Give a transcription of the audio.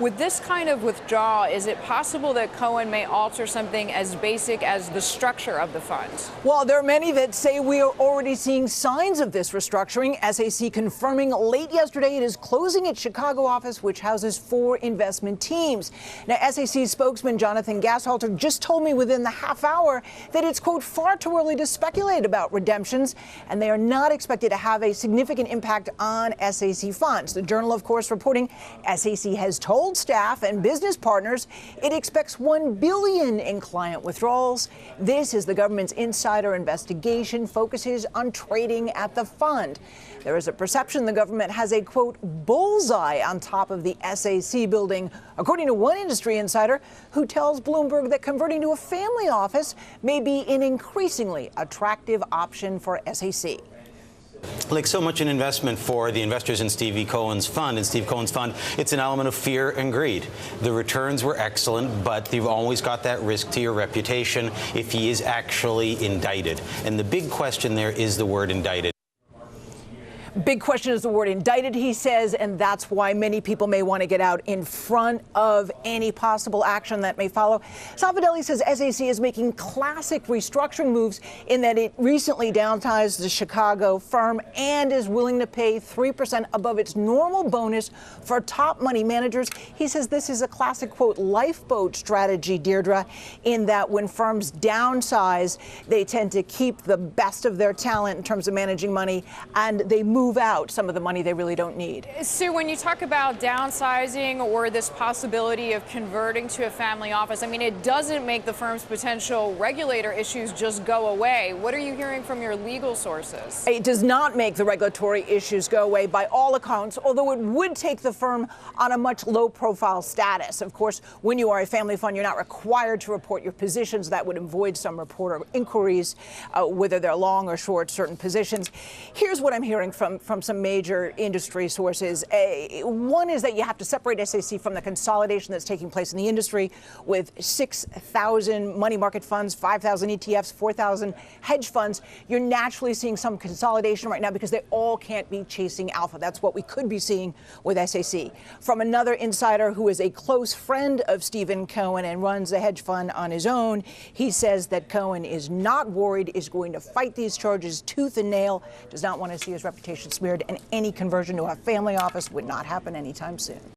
With this kind of withdrawal, is it possible that Cohen may alter something as basic as the structure of the funds? Well, there are many that say we are already seeing signs of this restructuring. SAC confirming late yesterday it is closing its Chicago office, which houses 4 investment teams. Now, SAC spokesman Jonathan Gasshalter just told me within the half hour that it's, quote, far too early to speculate about redemptions, and they are not expected to have a significant impact on SAC funds. The Journal, of course, reporting SAC has told staff and business partners it expects $1 billion in client withdrawals. This is the government's insider investigation focuses on trading at the fund. There is a perception the government has a, quote, bullseye on top of the SAC building, according to one industry insider who tells Bloomberg that converting to a family office may be an increasingly attractive option for SAC. Like so much an investment for the investors in Steve Cohen's fund, it's an element of fear and greed. The returns were excellent, but you've always got that risk to your reputation if he is actually indicted. And the big question there is the word indicted. Big question is the word indicted, he says, and that's why many people may want to get out in front of any possible action that may follow. Salvadelli says SAC is making classic restructuring moves in that it recently downsized the Chicago firm and is willing to pay 3% above its normal bonus for top money managers. He says this is a classic, quote, lifeboat strategy, Deirdre, in that when firms downsize, they tend to keep the best of their talent in terms of managing money, and they move out some of the money they really don't need. Sue, when you talk about downsizing or this possibility of converting to a family office, I mean, it doesn't make the firm's potential regulator issues just go away. What are you hearing from your legal sources? It does not make the regulatory issues go away by all accounts, although it would take the firm on a much low-profile status. Of course, when you are a family fund, you're not required to report your positions. That would avoid some reporter inquiries, whether they're long or short certain positions. Here's what I'm hearing from some major industry sources. One is that you have to separate SAC from the consolidation that's taking place in the industry with 6,000 money market funds, 5,000 ETFs, 4,000 hedge funds. You're naturally seeing some consolidation right now because they all can't be chasing alpha. That's what we could be seeing with SAC. From another insider who is a close friend of Stephen Cohen and runs a hedge fund on his own, he says that Cohen is not worried, is going to fight these charges tooth and nail, does not want to see his reputation smeared, and any conversion to a family office would not happen anytime soon.